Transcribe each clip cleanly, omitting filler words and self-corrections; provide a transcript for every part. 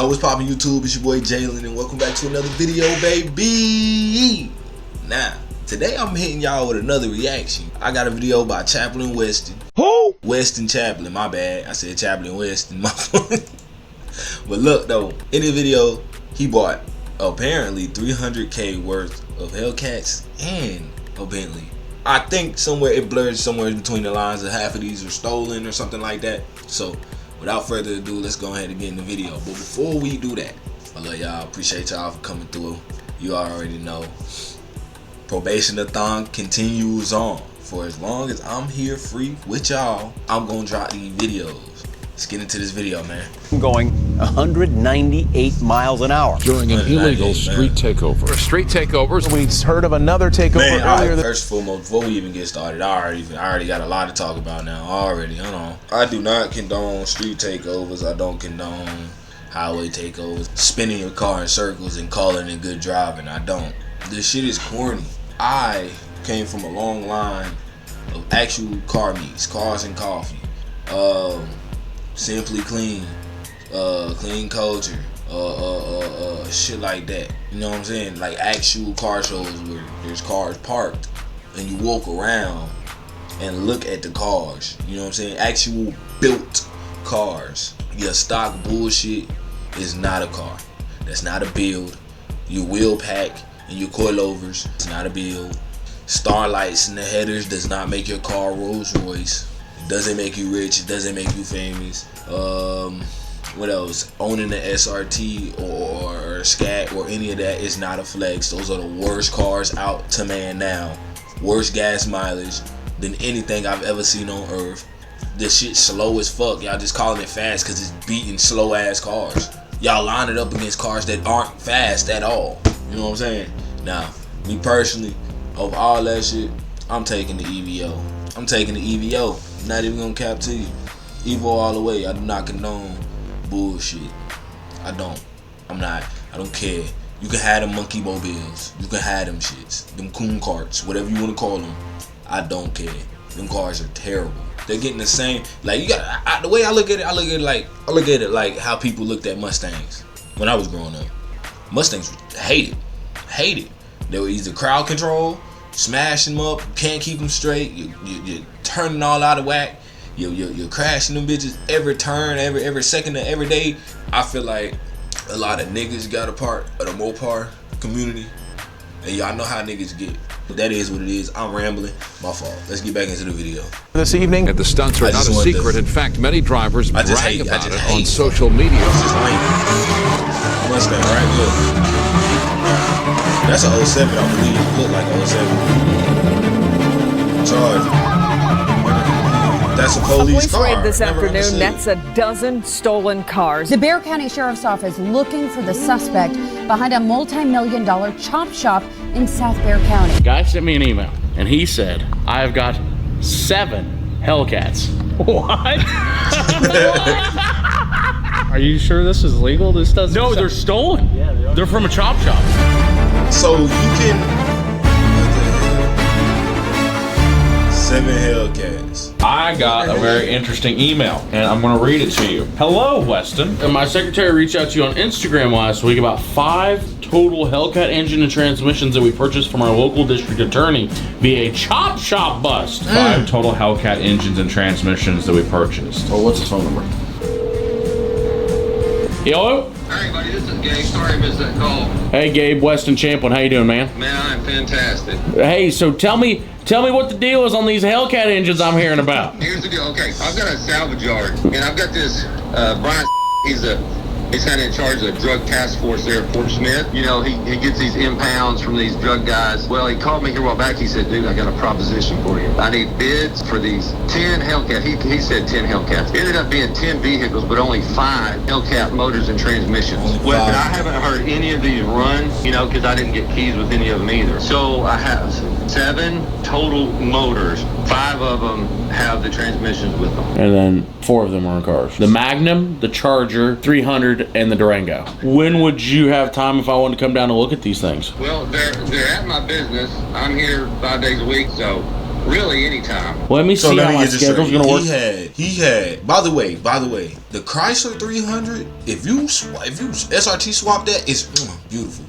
Yo, what's poppin' YouTube? It's your boy Jalen, and welcome back to another video, baby. Now, today I'm hitting y'all with another reaction. I got a video by Chaplain Weston. Who? Weston Chaplain, my bad. I said Chaplain Weston, my fault. But look though, in the video, he bought apparently 300K worth of Hellcats and a Bentley. I think somewhere it blurs somewhere between the lines of half of these are stolen or something like that. So without further ado, let's go ahead and get in the video. But before we do that, I love y'all, appreciate y'all for coming through. You already know, Probation-athon continues on. For as long as I'm here free with y'all, I'm gonna drop these videos. Let's get into this video, man. Going 198 miles an hour during an illegal street takeover. Street takeovers. We heard of another takeover earlier. First and foremost, before we even get started, I already got a lot to talk about now. Hold on. I do not condone street takeovers. I don't condone highway takeovers. Spinning your car in circles and calling it good driving. I don't. This shit is corny. I came from a long line of actual car meets, cars and coffee. Simply Clean, Clean Culture, shit like that. You know what I'm saying? Like actual car shows where there's cars parked and you walk around and look at the cars. You know what I'm saying? Actual built cars. Your stock bullshit is not a car. That's not a build. Your wheel pack and your coilovers, it's not a build. Starlights in the headers does not make your car Rolls Royce. Doesn't make you rich, it doesn't make you famous. What else? Owning the SRT or Scat or any of that is not a flex. Those are the worst cars out to man now. Worst gas mileage than anything I've ever seen on earth. This shit slow as fuck. Y'all just calling it fast because it's beating slow ass cars. Y'all line it up against cars that aren't fast at all. You know what I'm saying? Now, me personally, of all that shit, I'm taking the EVO. I'm taking the EVO. Not even gonna cap to you. Evo all the way. I do not condone bullshit. I don't. I don't care. You can have them monkey mobiles. You can have them shits. Them coon carts. Whatever you want to call them. I don't care. Them cars are terrible. They're getting the same. Like you got. The way I look at it, I look at it like how people looked at Mustangs when I was growing up. Mustangs were hated. They were either crowd control, smashing them up, can't keep them straight. You turning all out of whack. You're crashing them bitches every turn, every second of every day. I feel like a lot of niggas got a part of the Mopar community, and y'all know how niggas get. But that is what it is. I'm rambling. My fault. Let's get back into the video. This evening, And the stunts are not a secret. In fact, many drivers brag about it on social media. Mustang, right? Look. That's a 07, I believe. It look like a 07. Charge. That's a police car. Raid this afternoon nets a dozen stolen cars. The Bexar County Sheriff's Office looking for the suspect behind a multi-million-dollar chop shop in South Bexar County. Guy sent me an email, and he said, I have got 7 Hellcats. What? Are you sure this is legal? This doesn't. No, they're stolen. Yeah, they're from a chop shop. So you can 7 Hellcats. I got a very interesting email, and I'm going to read it to you. Hello, Weston. And my secretary reached out to you on Instagram last week about 5 total Hellcat engine and transmissions that we purchased from our local district attorney via a chop shop bust. 5 total Hellcat engines and transmissions that we purchased. Oh, what's his phone number? Hello? Hey buddy, this is Gabe. Sorry I missed that call. Hey Gabe, Weston Champlin, how you doing, man? Man, I'm fantastic. Hey, so tell me what the deal is on these Hellcat engines I'm hearing about. Here's the deal. Okay, I've got a salvage yard, and I've got this Brian. He's kind of in charge of the drug task force there at Fort Smith. You know, he gets these impounds from these drug guys. Well, he called me here a while back. He said, dude, I got a proposition for you. I need bids for these 10 Hellcats. He said 10 Hellcats. It ended up being 10 vehicles, but only 5 Hellcat motors and transmissions. Well, and I haven't heard any of these run, you know, because I didn't get keys with any of them either. So I have 7 total motors. 5 of them have the transmissions with them. And then 4 of them are in cars. The Magnum, the Charger, 300, and the Durango. When would you have time if I wanted to come down and look at these things? Well, they're at my business. I'm here 5 days a week, so really anytime. Well, let me see how my schedule's gonna work. He had. By the way, the Chrysler 300. If you SRT swap that, it's beautiful.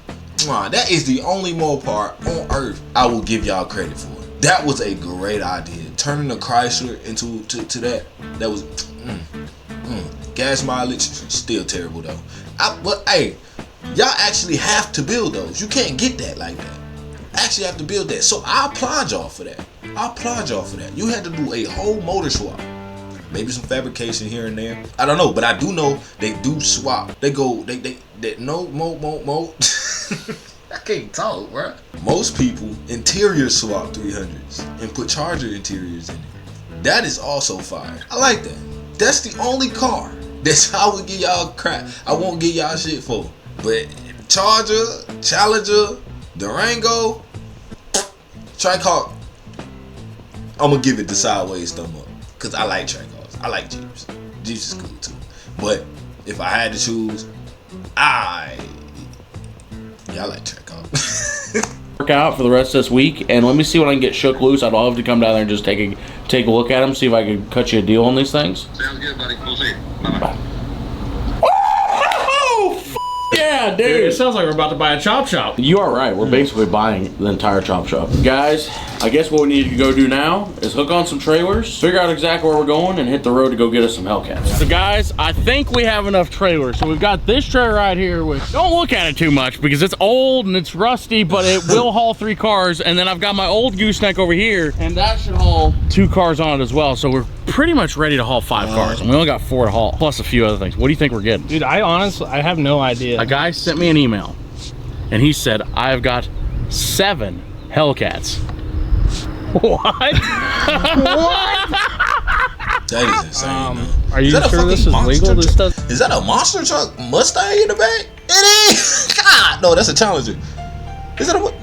That is the only Mopar on earth I will give y'all credit for. That was a great idea. Turning the Chrysler into that. That was gas mileage still terrible though. But hey, y'all actually have to build those. You can't get that like that. Actually have to build that. So I applaud y'all for that. You had to do a whole motor swap. Maybe some fabrication here and there. I don't know, but I do know they do swap. They mo. I can't talk, bro. Most people interior swap 300s and put Charger interiors in it. That is also fire. I like that. That's the only car that's I would give y'all crap. I won't give y'all shit for. But Charger, Challenger, Durango, Tricart, I'm gonna give it the sideways thumb up. Cause I like Tricars. I like Jeeps. Jeeps is cool too. But if I had to choose, I like Tricart. Work out for the rest of this week, and let me see when I can get shook loose. I'd love to come down there and just take a look at them, see if I can cut you a deal on these things. Sounds good, buddy. We'll see you. Bye-bye. Yeah, dude. It sounds like we're about to buy a chop shop. You are right. We're basically buying the entire chop shop. Guys, I guess what we need to go do now is hook on some trailers, figure out exactly where we're going, and hit the road to go get us some Hellcats. So guys, I think we have enough trailers. So we've got this trailer right here, which don't look at it too much because it's old and it's rusty, but it will haul 3 cars. And then I've got my old gooseneck over here, and that should haul 2 cars on it as well. So we're pretty much ready to haul 5 cars, and we only got 4 to haul, plus a few other things. What do you think we're getting? Dude, I have no idea. A guy sent me an email, and he said, I've got 7 Hellcats. What? What? That is insane. Are you sure this is legal? This does. Is that a monster truck Mustang in the back? It is. God, no, that's a Challenger. Is that a what?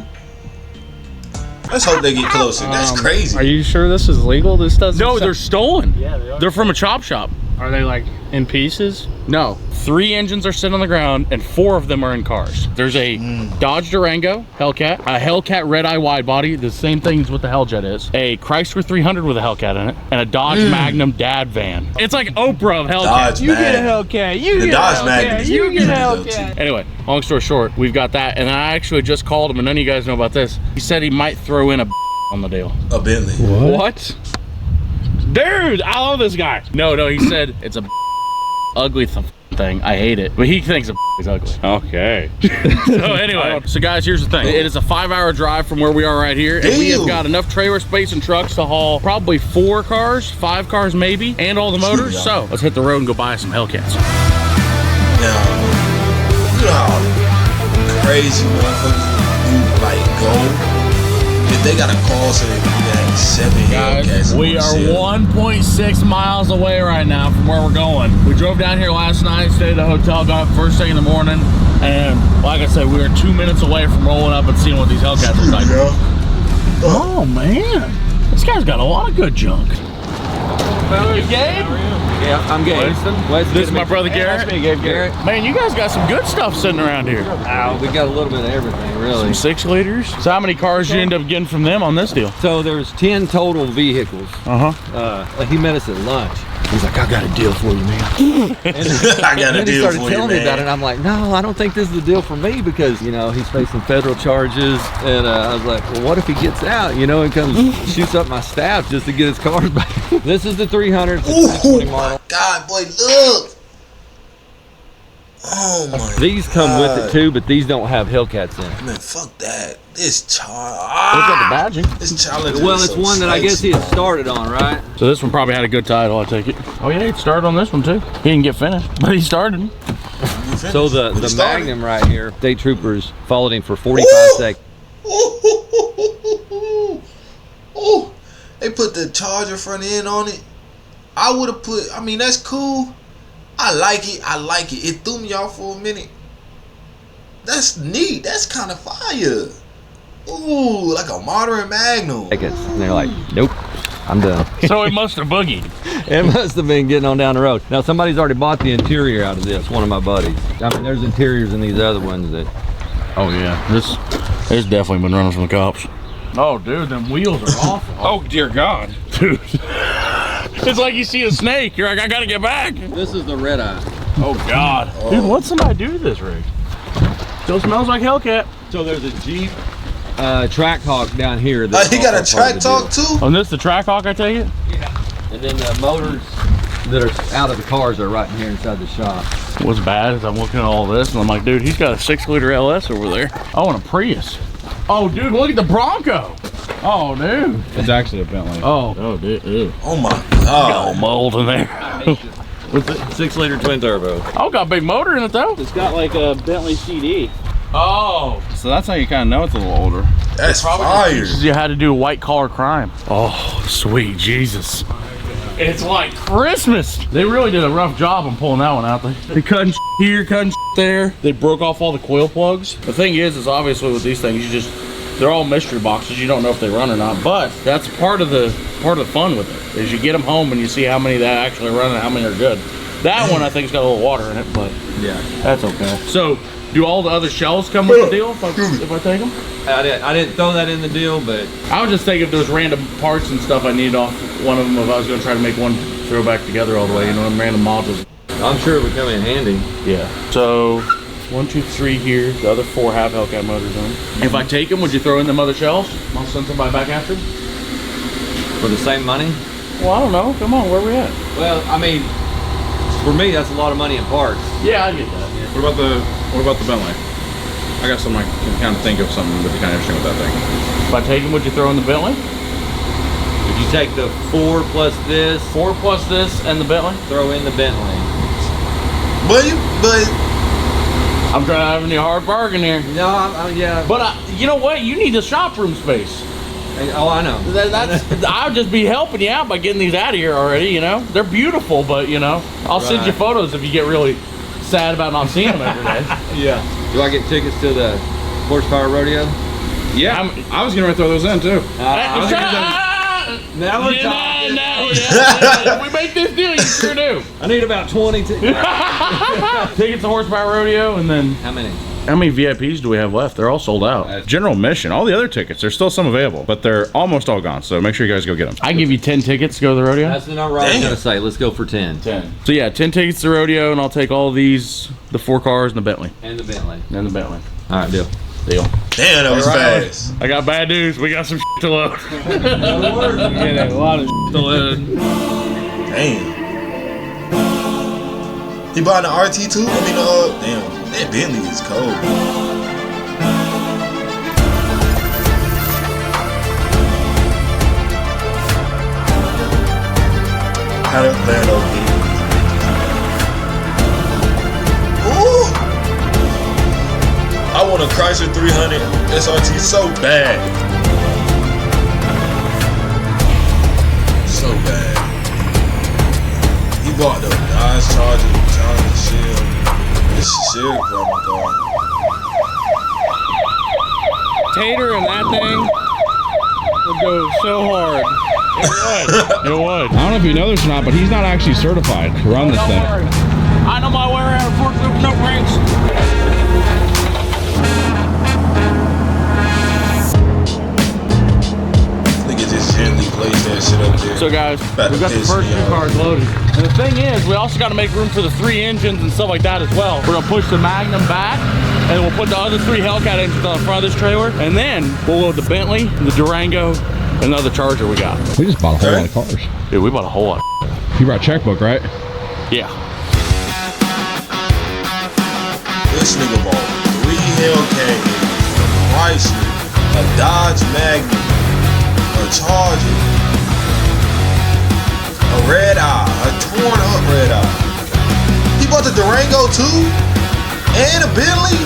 Let's hope they get closer. That's crazy. Are you sure this is legal? This doesn't. No, they're stolen. Yeah, they are. They're from a chop shop. Are they like in pieces? No, 3 engines are sitting on the ground and 4 of them are in cars. There's a Dodge Durango Hellcat, a Hellcat Red Eye wide body, the same thing as what the Helljet is, a Chrysler 300 with a Hellcat in it, and a Dodge Magnum dad van. It's like Oprah of Hellcat. You get a Hellcat. You get a Hellcat. You get a Hellcat. Anyway, long story short, we've got that, and I actually just called him, and none of you guys know about this. He said he might throw in a on the deal. A Bentley. What? Dude, I love this guy. No, he said it's a ugly thing. I hate it, but he thinks it's ugly. Okay. So anyway, so guys, here's the thing. It is a 5-hour drive from where we are right here, and we have got enough trailer space and trucks to haul probably 4 cars, 5 cars maybe, and all the motors. So let's hit the road and go buy some Hellcats. Now, you know how crazy motherfuckers do like go. If they got a call saying you got 7 Hellcats. We are 1.6 miles away right now from where we're going. We drove down here last night, stayed at the hotel, got up first thing in the morning, and like I said, we are 2 minutes away from rolling up and seeing what these Hellcats look like. Oh man, this guy's got a lot of good junk. You Gabe? Yeah, I'm Gabe. This is my brother Garrett. Nice to meet you, Garrett. Man, you guys got some good stuff sitting around here. We got a little bit of everything, really. Some 6 liters. So how many cars did you end up getting from them on this deal? So there's 10 total vehicles. He met us at lunch. He's like, I got a deal for you, man. I got a deal for you, man. He started telling me about it, and I'm like, no, I don't think this is the deal for me because, you know, he's facing federal charges. And I was like, well, what if he gets out, you know, and comes shoots up my staff just to get his cars back? This is the 300. It's a 20 model. God, boy, look. Oh my. These come with it too, but these don't have Hellcats in it. Man, fuck that. This Look at the badging. This challenge. Well, it's one that I guess he had started on, right? So this one probably had a good title, I take it. Oh yeah, he started on this one too. He didn't get finished, but he started. So the Magnum right here, state troopers followed him for 45 seconds. Oh, they put the Charger front end on it. I would have put, I mean, that's cool. I like it. It threw me off for a minute. That's neat. That's kind of fire. Ooh, like a modern Magnum. And they're like, nope, I'm done. So it must have boogied. It must have been getting on down the road. Now somebody's already bought the interior out of this, one of my buddies. I mean, there's interiors in these other ones that. Oh yeah, this has definitely been running from the cops. Oh, dude, them wheels are awful. Oh, dear God. Dude. It's like you see a snake. You're like, I gotta get back. This is the red eye. Oh, God. Oh. Dude, what'd somebody do to this rig? Still smells like Hellcat. So there's a Jeep Trackhawk down here. He got a track talk too? Oh, and this the Trackhawk, I take it? Yeah. And then the motors that are out of the cars are right in here inside the shop. What's bad is I'm looking at all this and I'm like, dude, he's got a 6-liter LS over there. Oh, and a Prius. Oh, dude, look at the Bronco. Oh, dude. It's actually a Bentley. Oh, dude. Ew. Oh my Got God. all mold in there. With the 6-liter twin turbo. Oh, got a big motor in it though. It's got like a Bentley CD. Oh. So that's how you kind of know it's a little older. That's fire. You had to do a white collar crime. Oh, sweet Jesus. It's like Christmas. They really did a rough job on pulling that one out. They cutting here, cutting there. They broke off all the coil plugs. The thing is obviously with these things, they're all mystery boxes. You don't know if they run or not, but that's part of the fun with it, is you get them home and you see how many that actually run and how many are good. That one I think's got a little water in it, but yeah, that's okay. So, do all the other shells come with the deal if I take them? I didn't throw that in the deal, but I was just thinking if there's random parts and stuff I need off one of them, if I was going to try to make one throw back together all the way, you know, random modules. I'm sure it would come in handy. Yeah. So, 1, 2, 3 here. The other 4 have Hellcat motors on them. If I take them, would you throw in them other shells? I'll send somebody back after them? For the same money? Well, I don't know. Come on, where are we at? Well, I mean, for me, that's a lot of money in parts. Yeah, I get that. What about the Bentley? I got something I can kind of think of something that's kind of interesting with that thing. If I take them, would you throw in the Bentley? If you take the 4 plus this, 4 plus this, and the Bentley? Throw in the Bentley. But I'm trying to have any hard bargain here. No, yeah. But you know what? You need the shop room space. Oh, I know. I would just be helping you out by getting these out of here already, you know? They're beautiful, but, you know, I'll send you photos if you get really sad about not seeing them every day. Yeah. Do I get tickets to the horsepower rodeo? Yeah, I was going to throw those in, too. Now we're talking. If we make this deal, you sure do. I need about 20 tickets to horsepower rodeo, and then... How many VIPs do we have left? They're all sold out. General admission. All the other tickets, there's still some available, but they're almost all gone. So make sure you guys go get them. I give you 10 tickets to go to the rodeo. That's the number I was gonna say. Let's go for 10. 10. So yeah, 10 tickets to the rodeo, and I'll take all these, the 4 cars and the Bentley. And the Bentley. And the Bentley. All right, deal. Deal. Damn, that was fast. I got bad news. We got some shit to load. We got a lot of shit to load. Damn. He bought an RT2? I mean, damn. That Bentley is cold. How to plan OP. Ooh! I want a Chrysler 300 SRT so bad. So bad. He bought the Dodge Charger Shield. This Shield from my car. Tater and that thing would go so hard. It would. I don't know if you know this or not, but he's not actually certified to run this thing. Worry. I know my way around a forklift, no brakes. Just gently place that shit up there. So guys, we've got the first 2 cars loaded. And the thing is, we also got to make room for the 3 engines and stuff like that as well. We're gonna push the Magnum back, and we'll put the other 3 Hellcat engines on the front of this trailer, and then we'll load the Bentley, the Durango, and the other Charger we got. We just bought a whole lot of cars. Dude, we bought a whole lot. You brought a checkbook, right? Yeah. This nigga bought 3 Hellcat, a Chrysler, a Dodge Magnum, a Charger, a red eye, a torn up red eye. He bought the Durango too? And a Bentley?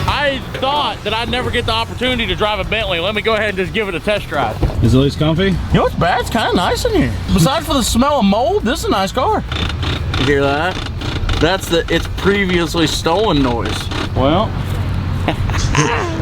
I thought that I'd never get the opportunity to drive a Bentley. Let me go ahead and just give it a test drive. Is it at least comfy? You know what's bad? It's kind of nice in here. Besides for the smell of mold, this is a nice car. You hear that? That's its previously stolen noise. Well,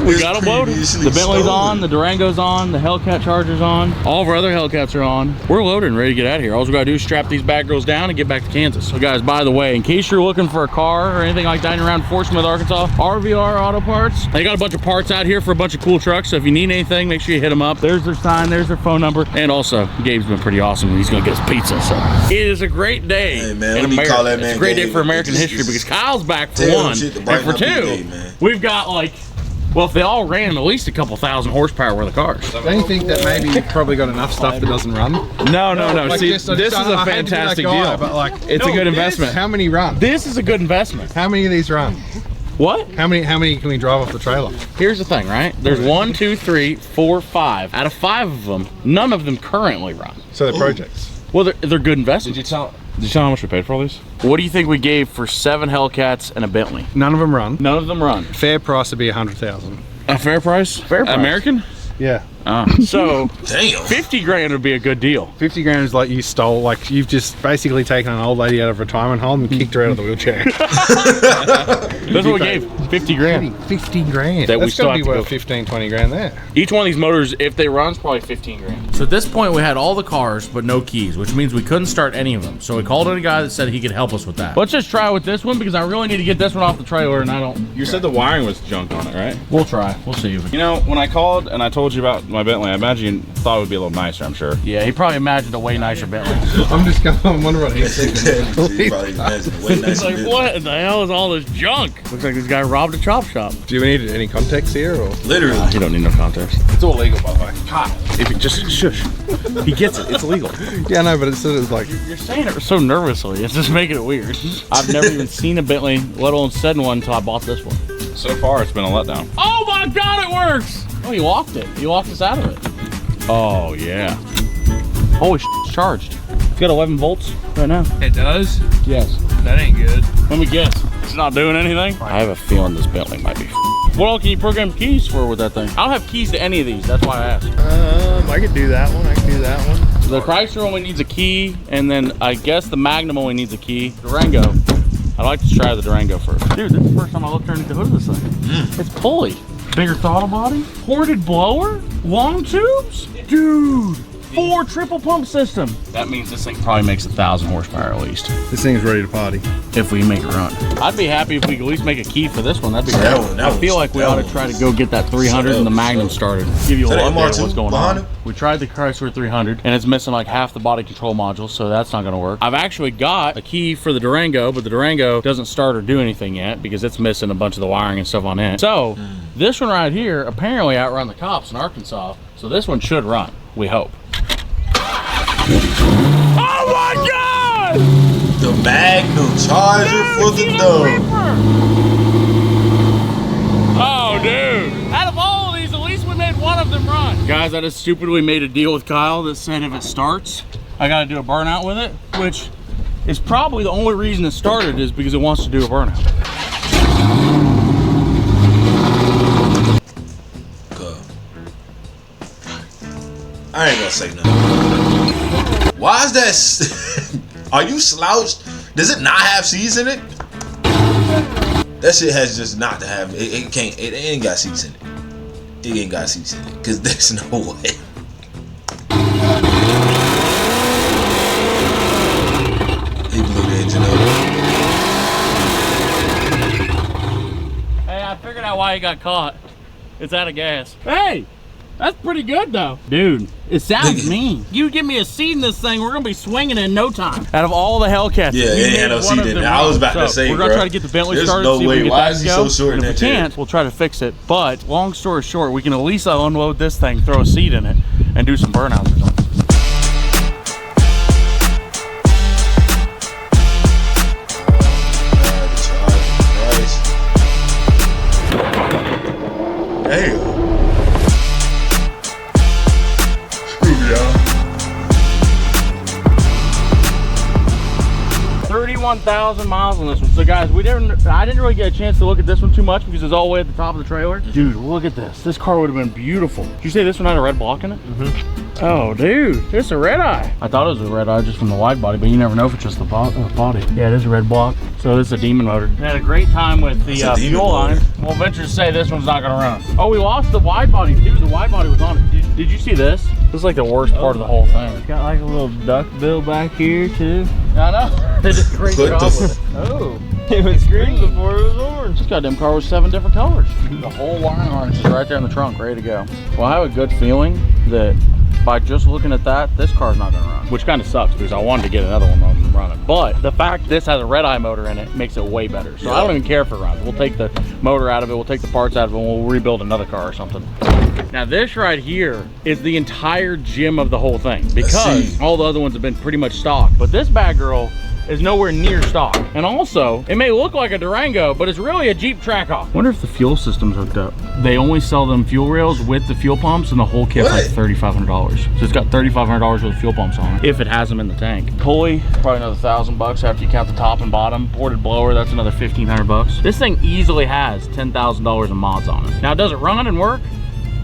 We got them loaded. The Bentley's on, the Durango's on, the Hellcat Charger's on. All of our other Hellcats are on. We're loaded and ready to get out of here. All we gotta do is strap these bad girls down and get back to Kansas. So guys, by the way, in case you're looking for a car or anything like that around Fort Smith, Arkansas, RVR Auto Parts, they got a bunch of parts out here for a bunch of cool trucks. So if you need anything, make sure you hit them up. There's their sign, there's their phone number. And also, Gabe's been pretty awesome. He's gonna get us pizza. So it is a great day. Hey man, in let me America. call that man. It's a great Gabe. day for American history because Kyle's back for one. And for two, we've got like, well, if they all ran at least a couple thousand horsepower worth of cars. Don't you think that maybe you've probably got enough stuff that doesn't run? No. Like See, this is a fantastic deal. But like, it's a good investment. How many run? This is a good investment. How many of these run? What? How many can we drive off the trailer? Here's the thing, right? There's 1, 2, 3, 4, 5. Out of 5 of them, none of them currently run. So they're projects. Well, they're good investments. Did you tell how much we paid for all these? What do you think we gave for 7 Hellcats and a Bentley? None of them run. None of them run. Fair price would be 100,000. A fair price? Fair price. American? Yeah. So damn, 50 grand would be a good deal. 50 grand is like you stole, like you've just basically taken an old lady out of retirement home and kicked her out of the wheelchair. That's what we gave, 50 grand. 50 grand. That we That's still got to have be to worth 15, 20 grand there. Each one of these motors, if they run, is probably 15 grand. So at this point, we had all the cars, but no keys, which means we couldn't start any of them. So we called in a guy that said he could help us with that. Let's just try with this one because I really need to get this one off the trailer and I don't. You said the wiring was junk on it, right? We'll try. We'll see. You know, when I called and I told you about my Bentley, I imagine you thought it would be a little nicer, I'm sure. Yeah, he probably imagined a way nicer Bentley. I'm just going, I wonder what he's thinking. He's like, what the hell is all this junk? Looks like this guy robbed a chop shop. Do we need any context here or? Literally. You don't need no context. It's all legal, by the way. If you just shush. He gets it. It's illegal. Yeah, no, but it's like you're saying it so nervously. It's just making it weird. I've never even seen a Bentley, let alone said one until I bought this one. So far, it's been a letdown. Oh my God, it works! Oh, you locked it. You locked us out of it. Oh yeah. Holy shit, it's charged. It's got 11 volts right now. It does? Yes. That ain't good. Let me guess. It's not doing anything? I have a feeling this Bentley might be What all can you program keys for with that thing? I don't have keys to any of these. That's why I asked. I could do that one. I could do that one. The Chrysler only needs a key, and then I guess the Magnum only needs a key. Durango. I'd like to try the Durango first. Dude, this is the first time I looked underneath the hood of this thing. It's pulley. Bigger throttle body. Ported blower. Long tubes. Dude. 4 triple pump system. That means this thing probably makes 1,000 horsepower at least. this thing's ready to party. If we make it run. I'd be happy if we could at least make a key for this one. That'd be great. I feel like we ought to try to go get that 300 and the Magnum started. Give you a little update of what's going on. We tried the Chrysler 300 and it's missing like half the body control module, so that's not gonna work. I've actually got a key for the Durango, but the Durango doesn't start or do anything yet because it's missing a bunch of the wiring and stuff on it. So this one right here apparently outrun the cops in Arkansas, so this one should run, we hope. Oh my God! The Magnum Charger for the dub. Oh, dude. Out of all of these, at least we made one of them run. Guys, I just stupidly made a deal with Kyle that said if it starts, I got to do a burnout with it, which is probably the only reason it started is because it wants to do a burnout. I ain't gonna say nothing. Why is that? Are you slouched? Does it not have seats in it? That shit has just not to have. It can't. It ain't got seats in it. It ain't got seats in it. Cause there's no way. He blew the engine up. Hey, I figured out why he got caught. It's out of gas. Hey! That's pretty good though. Dude, it sounds mean. You give me a seat in this thing, we're gonna be swinging in no time. Out of all the Hellcats, yeah, it ain't no seat in it. I was about to say, we're gonna try to get the Bentley started, no see if we way. can get Why that is to he go. so short And in if that we chair? can't, we'll try to fix it. But long story short, we can at least unload this thing, throw a seat in it, and do some burnouts or something. Damn. 31 21,000 miles on this one. So guys, I didn't really get a chance to look at this one too much because it's all the way at the top of the trailer. Dude, look at this. This car would have been beautiful. Did you say this one had a red block in it? Mm-hmm. Oh, dude, it's a red eye. I thought it was a red eye just from the wide body, but you never know if it's just the body. Yeah, it is a red block. So this is a demon motor. We had a great time with the fuel line. We'll venture to say this one's not gonna run. Oh, we lost the wide body too. The wide body was on it. Did you see this? This is like the worst part of the whole thing. It's got like a little duck bill back here too. I know. They did a great job with it. Oh, it was green before it was orange. This goddamn car was 7 different colors. The whole line harness is right there in the trunk, ready to go. Well, I have a good feeling that by just looking at that, this car's not gonna run. Which kind of sucks because I wanted to get another one running. But the fact this has a red eye motor in it makes it way better. So I don't even care if it runs. We'll take the motor out of it, we'll take the parts out of it, and we'll rebuild another car or something. Now this right here is the entire gym of the whole thing because all the other ones have been pretty much stock. But this bad girl is nowhere near stock. And also, it may look like a Durango, but it's really a Jeep Trackhawk. Wonder if the fuel system's hooked up. They only sell them fuel rails with the fuel pumps, and the whole kit's like $3,500. So it's got $3,500 worth of fuel pumps on it, if it has them in the tank. Pulley, probably another $1,000 after you count the top and bottom. Ported blower, that's another $1,500. This thing easily has $10,000 in mods on it. Now, does it run and work?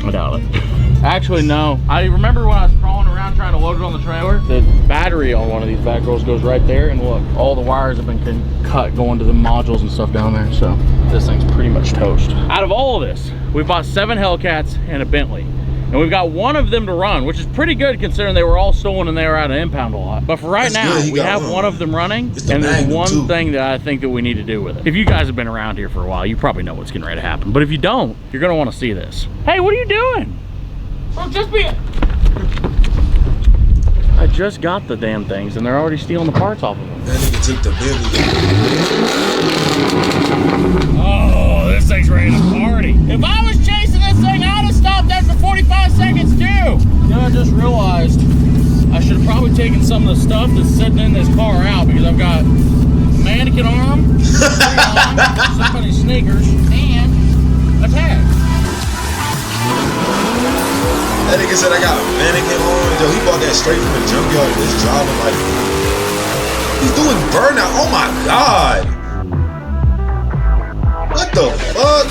I doubt it. Actually, no. I remember when I was crawling around trying to load it on the trailer, the battery on one of these bad girls goes right there, and look, all the wires have been cut going to the modules and stuff down there, so this thing's pretty much toast. Out of all of this, we bought 7 Hellcats and a Bentley, and we've got one of them to run, which is pretty good considering they were all stolen and they were out of impound a lot. But for right now, we have one of them running, and there's one thing that I think that we need to do with it. If you guys have been around here for a while, you probably know what's getting ready to happen. But if you don't, you're gonna want to see this. Hey, what are you doing? Well, I just got the damn things and they're already stealing the parts off of them. That nigga took the Bentley. Oh, this thing's ready to party. If I was chasing this thing, I'd have stopped after 45 seconds too. You know, I just realized I should have probably taken some of the stuff that's sitting in this car out because I've got a mannequin arm, somebody's sneakers, and a tag. That nigga said I got a mannequin on. Yo, he bought that straight from the junkyard. He's driving like he's doing burnout. Oh my god! What the fuck?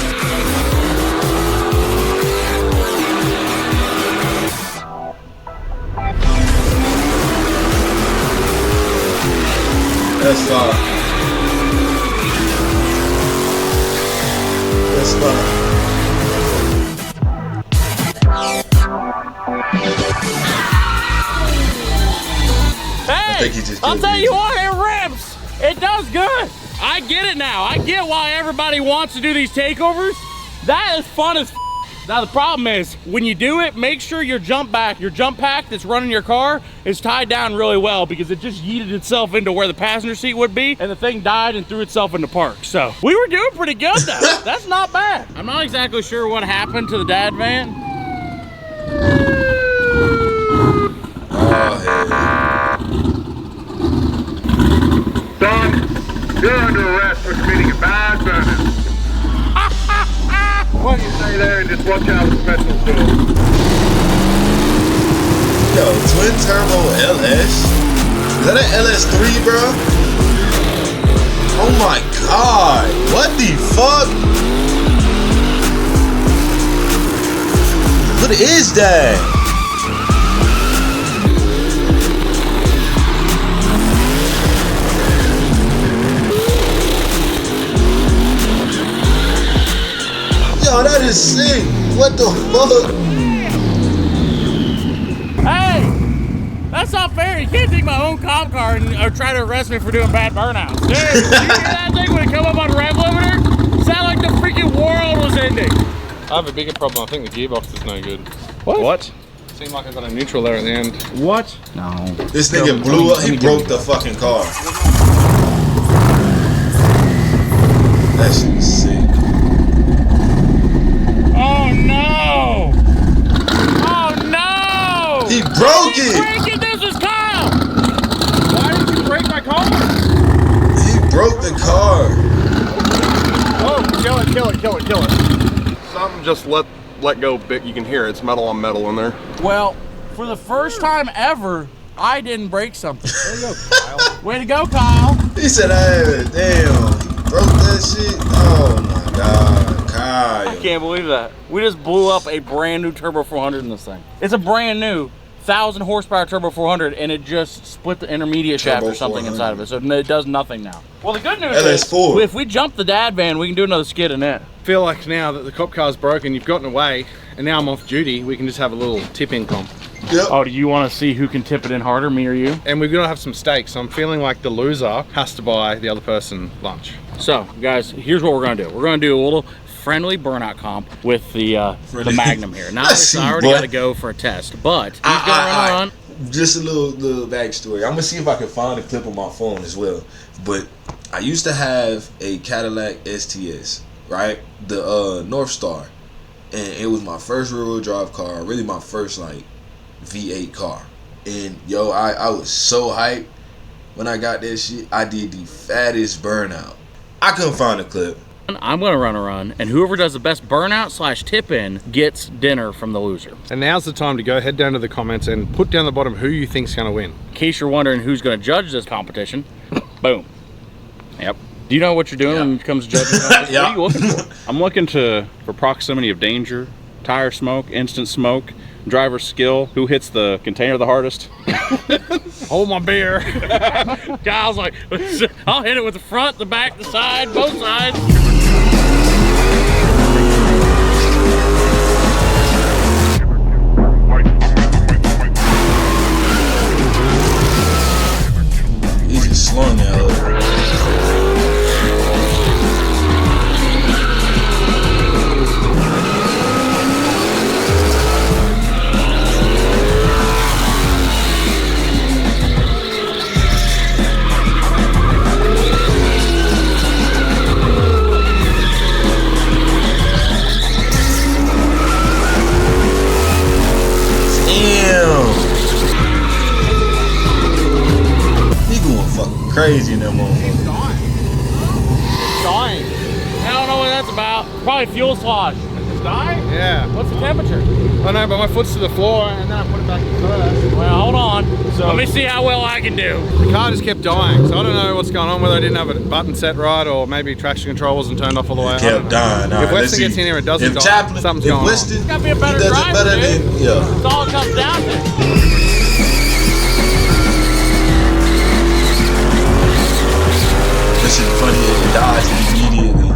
That's fine. That's fine. Hey, I'll tell you what, it rips. It does good. I get it now. I get why everybody wants to do these takeovers. That is fun as f. Now the problem is, when you do it, make sure your jump pack that's running your car is tied down really well because it just yeeted itself into where the passenger seat would be and the thing died and threw itself into park. So we were doing pretty good though. That's not bad. I'm not exactly sure what happened to the dad van. Son, you're under arrest for committing a bad burnout. Why don't you stay there and just watch out the professionals do it? Yo, twin turbo LS? Is that an LS3, bro? Oh my god! What the fuck? What is that? Yo, that is sick. What the fuck? Hey, that's not fair. You can't take my own cop car or try to arrest me for doing bad burnouts. Dude, did you hear that thing when it come up on rev limiter? Sound like the freaking world was ending. I have a bigger problem. I think the gearbox is no good. What? Seemed like I got a neutral there at the end. What? No. This nigga blew up. He broke the fucking car. That shit is sick. Oh no! Oh no! He broke it! Break it! This is Kyle! Why did you break my car? He broke the car. Oh, kill it. Something just let go bit. You can hear it. It's metal on metal in there. Well, for the first time ever, I didn't break something. Way to go, Kyle. Way to go, Kyle. He said, damn, he broke that shit. Oh my God, Kyle. I can't believe that. We just blew up a brand new Turbo 400 in this thing. It's a brand new 1,000 horsepower Turbo 400, and it just split the intermediate shaft or something 400. Inside of it, so it does nothing now. Well, the good news is, if we jump the dad van, we can do another skid in it. I feel like now that the cop car's broken, you've gotten away, and now I'm off duty, we can just have a little tip-in comp. Yep. Oh, do you want to see who can tip it in harder, me or you? And we're gonna have some stakes, so I'm feeling like the loser has to buy the other person lunch. So, guys, here's what we're gonna do. We're gonna do a little friendly burnout comp with the Magnum here. Now, I already got to go for a test, but he's gonna run. Just a little backstory. I'm gonna see if I can find a clip on my phone as well. But I used to have a Cadillac STS, right? The North Star, and it was my first rear-wheel drive car. Really, my first like V8 car. And yo, I was so hyped when I got that shit. I did the fattest burnout. I couldn't find a clip. I'm gonna run a run, and whoever does the best burnout / tip in gets dinner from the loser. And now's the time to go head down to the comments and put down the bottom who you think's gonna win. In case you're wondering who's gonna judge this competition, boom. Yep. Do you know what you're doing when it comes to judging? Yeah. What are you looking for? I'm looking for proximity of danger, tire smoke, instant smoke, driver skill, who hits the container the hardest. Hold my beer. Kyle's like, I'll hit it with the front, the back, the side, both sides. He's just slung that over. Crazy in that motherfucker. It's dying. I don't know what that's about. Probably fuel slosh. It's dying? Yeah. What's the temperature? I know, but my foot's to the floor, and then I put it back in first. Well, hold on. So let me see how well I can do. The car just kept dying, so I don't know what's going on, whether I didn't have a button set right, or maybe traction control wasn't turned off all the way. It kept dying. If Weston gets in here, it doesn't die. Something's going on. It's got to be a better driver, dude. Yeah. That's all it comes down to. This is funny, it dies immediately.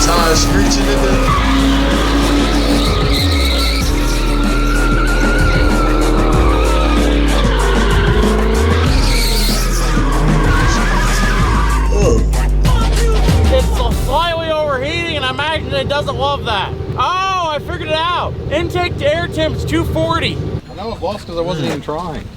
Tires screeching in there. It doesn't love that. Oh, I figured it out. Intake to air temp is 240. I know it was because I wasn't even trying.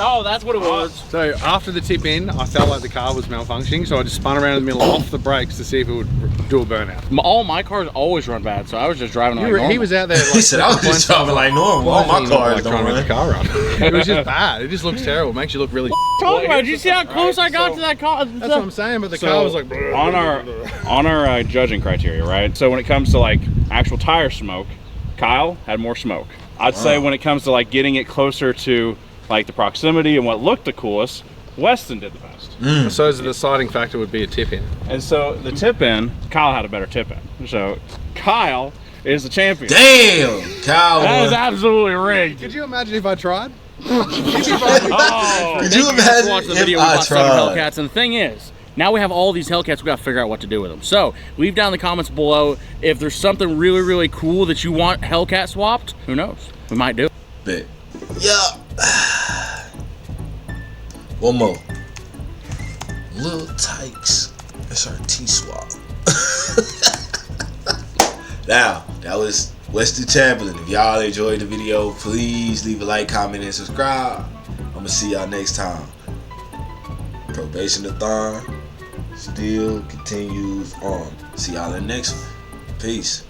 Oh, that's what it was. So after the tip in, I felt like the car was malfunctioning, so I just spun around in the middle off the brakes to see if it would do a burnout. All my cars always run bad, so I was just driving like normal. He was out there like... He said, I was just driving like normal. All my cars don't run. It was just bad. It just looks terrible. It makes you look really... Talk about it. Did you see how close I got to that car? That's what I'm saying, but the car was like... On our judging criteria, right? So when it comes to like actual tire smoke, Kyle had more smoke. I'd say when it comes to like getting it closer to like the proximity and what looked the coolest, Weston did the best. So the deciding factor would be a tip in. And so the tip in, Kyle had a better tip in. So Kyle is the champion. Damn, Kyle. That is absolutely rigged. Could you imagine if I tried? Could you imagine watch the if video I with tried? Hellcats, and the thing is, now we have all these Hellcats, we got to figure out what to do with them. So leave down in the comments below if there's something really, really cool that you want Hellcat swapped. Who knows? We might do it. Bet. Yeah. One more. Lil Tykes SRT swap. Now, that was Weston Chamberlain. If y'all enjoyed the video, please leave a like, comment, and subscribe. I'm gonna see y'all next time. Probation-athon still continues on. See y'all in the next one. Peace.